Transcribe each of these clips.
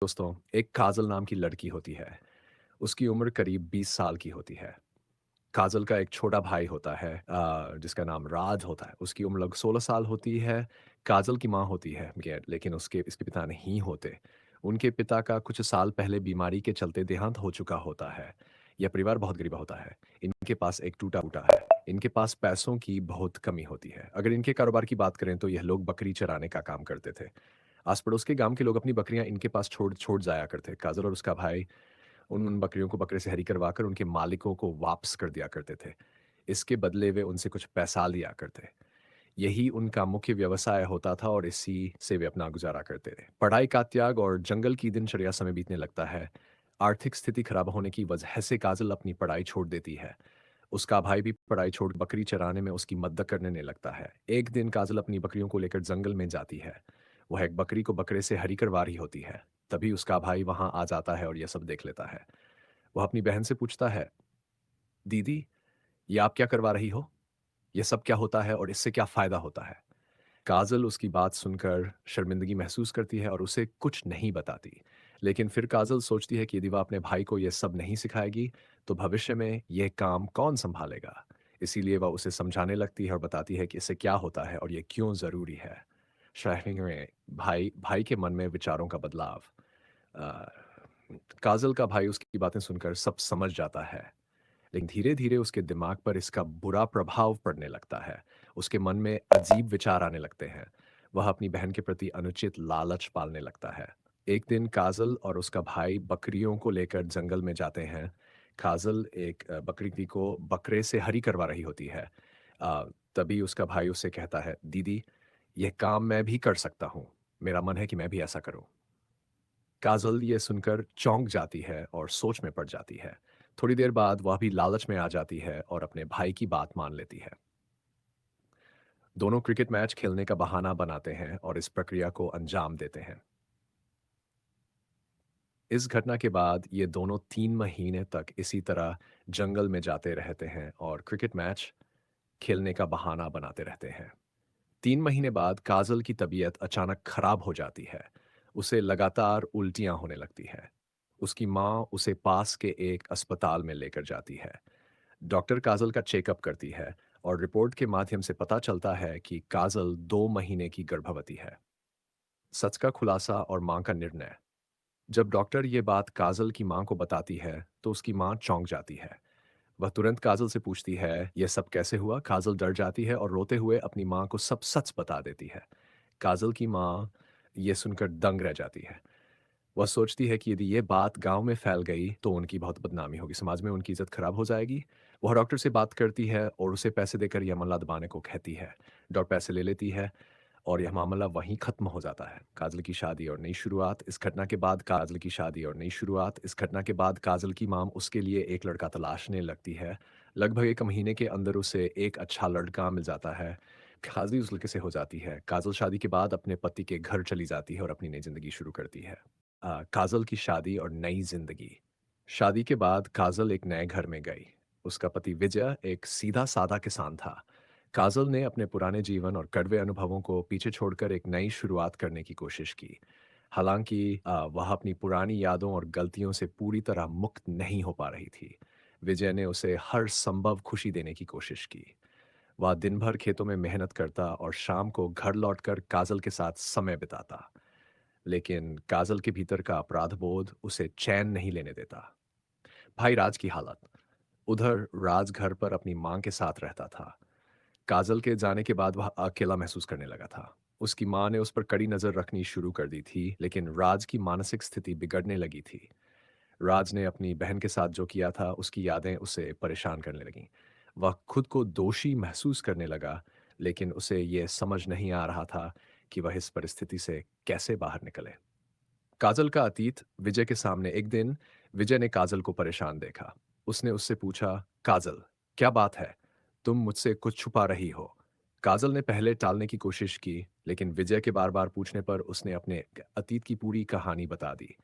दोस्तों, एक काजल नाम की लड़की होती है। उसकी उम्र करीब 20 साल की होती है। काजल का एक छोटा भाई होता है जिसका नाम राज होता है। उसकी उम्र लगभग 16 साल होती है। काजल की माँ होती है गैर लेकिन उसके इसके पिता नहीं होते। उनके पिता का कुछ साल पहले बीमारी के चलते देहांत हो चुका होता है। यह परिवार बहुत गरीब होता है। इनके पास एक टूटा-फूटा है। इनके पास पैसों की बहुत कमी होती है। अगर इनके कारोबार की बात करें तो यह लोग बकरी चराने का काम करते थे। आस-पड़ोस के गाँव के लोग अपनी बकरियाँ इनके पास छोड़ छोड़ जाया करते। काजल और उसका भाई उन बकरियों को बकरे से हरी करवाकर उनके मालिकों को वापस कर दिया करते थे। इसके बदले वे उनसे कुछ पैसा लिया करते। यही उनका मुख्य व्यवसाय होता था और इसी से वे अपना गुज़ारा करते थे। पढ़ाई का त्याग और जंगल की दिनचर्या समय बीतने लगता है। आर्थिक स्थिति खराब होने की वजह से काजल अपनी पढ़ाई छोड़ देती है। उसका भाई भी पढ़ाई छोड़ बकरी चराने में उसकी मदद करने लगता है। एक दिन काजल अपनी बकरियों को लेकर जंगल में जाती है। वह एक बकरी को बकरे से हरी करवा रही होती है। तभी उसका भाई वहां आ जाता है और यह सब देख लेता है। वह अपनी बहन से पूछता है, दीदी, ये आप क्या करवा रही हो? यह सब क्या होता है और इससे क्या फायदा होता है? काजल उसकी बात सुनकर शर्मिंदगी महसूस करती है और उसे कुछ नहीं बताती। लेकिन फिर काजल सोचती है कि यदि वह अपने भाई को यह सब नहीं सिखाएगी, तो भविष्य में यह काम कौन संभालेगा? इसीलिए वह उसे समझाने लगती है और बताती है कि इससे क्या होता है और यह क्यों ज़रूरी है। शायरी में भाई भाई के मन में विचारों का बदलाव। अ, काजल का भाई उसकी बातें सुनकर सब समझ जाता है। लेकिन धीरे-धीरे उसके दिमाग पर इसका बुरा प्रभाव पड़ने लगता है। उसके मन में अजीब विचार आने लगते हैं। वह अपनी बहन के प्रति अनुचित लालच पालने लगता है। एक दिन काजल और उसका भाई बकरियों को लेकर जंगल में जाते हैं। काजल एक बकरी को बकरे से हरी करवा रही होती है। अ, तभी उसका भाई उससे कहता है, "दीदी, यह काम मैं भी कर सकता हूँ। मेरा मन है कि मैं भी ऐसा करूँ।" काजल ये सुनकर चौंक जाती है और सोच में पड़ जाती है। थोड़ी देर बाद वह भी लालच में आ जाती है और अपने भाई की बात मान लेती है। दोनों क्रिकेट मैच खेलने का बहाना बनाते हैं और इस प्रक्रिया को अंजाम देते हैं। इस घटना के बाद ये दोनों 3 महीने तक इसी तरह जंगल में जाते रहते हैं और क्रिकेट मैच खेलने का बहाना बनाते रहते हैं। 3 महीने बाद काजल की तबीयत अचानक खराब हो जाती है। उसे लगातार उल्टियाँ होने लगती हैं। उसकी माँ उसे पास के एक अस्पताल में लेकर जाती है। डॉक्टर काजल का चेकअप करती है और रिपोर्ट के माध्यम से पता चलता है कि काजल 2 महीने की गर्भवती है। सच का खुलासा और माँ का निर्णय। जब डॉक्टर ये बात काजल की माँ को बताती है, तो उसकी माँ चौंक जाती है। वह तुरंत काजल से पूछती है, "यह सब कैसे हुआ?" काजल डर जाती है और रोते हुए अपनी माँ को सब सच बता देती है। काजल की माँ ये सुनकर दंग रह जाती है। वह सोचती है कि यदि ये बात गाँव में फैल गई, तो उनकी बहुत बदनामी होगी, समाज में उनकी इज़्ज़त खराब हो जाएगी। वह डॉक्टर से बात करती है और उसे पैसे देकर यह मामला दबाने को कहती है। डॉक्टर पैसे ले लेती है और यह मामला वहीं ख़त्म हो जाता है। काजल की शादी और नई शुरुआत। इस घटना के बाद काजल की शादी और नई शुरुआत। इस घटना के बाद काजल की माँ उसके लिए एक लड़का तलाशने लगती है। लगभग 1 महीने के अंदर उसे एक अच्छा लड़का मिल जाता है। शादी उस लड़के से हो जाती है। काजल शादी के बाद अपने पति के घर चली जाती है और अपनी नई ज़िंदगी शुरू करती है। काजल की शादी और नई ज़िंदगी। शादी के बाद काजल एक नए घर में गई। उसका पति विजय एक सीधा-साधा किसान था। काजल ने अपने पुराने जीवन और कड़वे अनुभवों को पीछे छोड़कर एक नई शुरुआत करने की कोशिश की। हालाँकि वह अपनी पुरानी यादों और गलतियों से पूरी तरह मुक्त नहीं हो पा रही थी। विजय ने उसे हर संभव खुशी देने की कोशिश की। वह दिन भर खेतों में मेहनत करता और शाम को घर लौटकर काजल के साथ समय बिताता। लेकिन काजल के भीतर का अपराध बोध उसे चैन नहीं लेने देता। भाई राज की हालत। उधर राज घर पर अपनी माँ के साथ रहता था। काजल के जाने के बाद वह अकेला महसूस करने लगा था। उसकी माँ ने उस पर कड़ी नज़र रखनी शुरू कर दी थी, लेकिन राज की मानसिक स्थिति बिगड़ने लगी थी। राज ने अपनी बहन के साथ जो किया था, उसकी यादें उसे परेशान करने लगीं। वह खुद को दोषी महसूस करने लगा, लेकिन उसे ये समझ नहीं आ रहा था कि वह इस परिस्थिति से कैसे बाहर निकले। काजल का अतीत विजय के सामने। एक दिन विजय ने काजल को परेशान देखा। उसने उससे पूछा, काजल, क्या बात है? तुम मुझसे कुछ छुपा रही हो। काजल ने पहले टालने की कोशिश की, लेकिन विजय के बार बार पूछने पर उसने अपने अतीत की पूरी कहानी बता दी।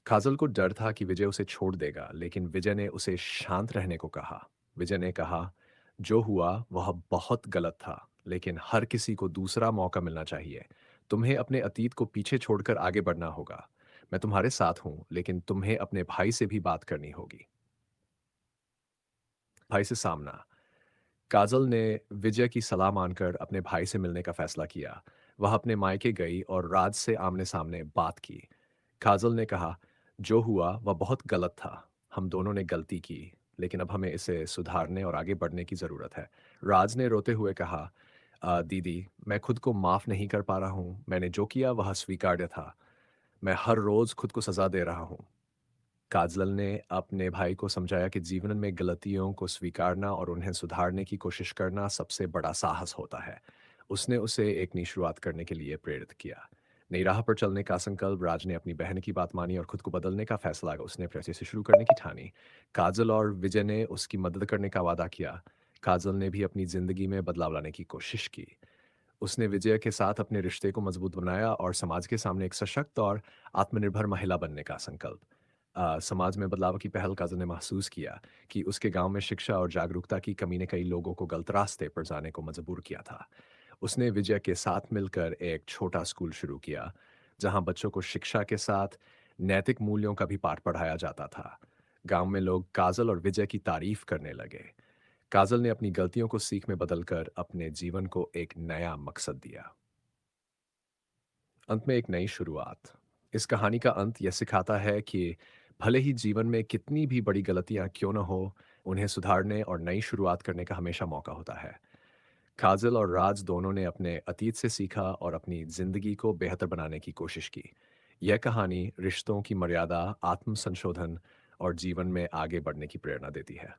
काजल को डर था कि विजय उसे छोड़ देगा, लेकिन विजय ने उसे शांत रहने को कहा। विजय ने कहा, जो हुआ वह बहुत गलत था, लेकिन हर किसी को दूसरा मौका मिलना चाहिए। तुम्हें अपने अतीत को पीछे छोड़कर आगे बढ़ना होगा। मैं तुम्हारे साथ हूँ, लेकिन तुम्हें अपने भाई से भी बात करनी होगी। भाई से सामना। काजल ने विजय की सलाह मानकर अपने भाई से मिलने का फैसला किया। वह अपने मायके गई और राज से आमने-सामने बात की। काजल ने कहा, "जो हुआ वह बहुत गलत था। हम दोनों ने गलती की, लेकिन अब हमें इसे सुधारने और आगे बढ़ने की ज़रूरत है।" राज ने रोते हुए कहा, दीदी, मैं खुद को माफ़ नहीं कर पा रहा हूँ। मैंने जो किया वह स्वीकार्य था। मैं हर रोज़ खुद को सज़ा दे रहा हूँ।" काजल ने अपने भाई को समझाया कि जीवन में गलतियों को स्वीकारना और उन्हें सुधारने की कोशिश करना सबसे बड़ा साहस होता है। उसने उसे एक नई शुरुआत करने के लिए प्रेरित किया। नई राह पर चलने का संकल्प। राज ने अपनी बहन की बात मानी और खुद को बदलने का फैसला उसने फिर से शुरू करने की ठानी। काजल और विजय ने उसकी मदद करने का वादा किया। काजल ने भी अपनी जिंदगी में बदलाव लाने की कोशिश की। उसने विजय के साथ अपने रिश्ते को मजबूत बनाया और समाज के सामने एक सशक्त और आत्मनिर्भर महिला बनने का संकल्प। समाज में बदलाव की पहल काजल ने महसूस किया कि उसके गांव में शिक्षा और जागरूकता की कमी ने कई लोगों को गलत रास्ते पर जाने को मजबूर किया था। उसने विजय के साथ मिलकर एक छोटा स्कूल शुरू किया, जहां बच्चों को शिक्षा के साथ नैतिक मूल्यों का भी पाठ पढ़ाया जाता था। गांव में लोग काजल और विजय की तारीफ करने लगे। काजल ने अपनी गलतियों को सीख में बदलकर अपने जीवन को एक नया मकसद दिया। अंत में एक नई शुरुआत। इस कहानी का अंत यह सिखाता है कि भले ही जीवन में कितनी भी बड़ी गलतियां क्यों न हो, उन्हें सुधारने और नई शुरुआत करने का हमेशा मौका होता है। काजल और राज दोनों ने अपने अतीत से सीखा और अपनी जिंदगी को बेहतर बनाने की कोशिश की। यह कहानी रिश्तों की मर्यादा, आत्म संशोधन और जीवन में आगे बढ़ने की प्रेरणा देती है।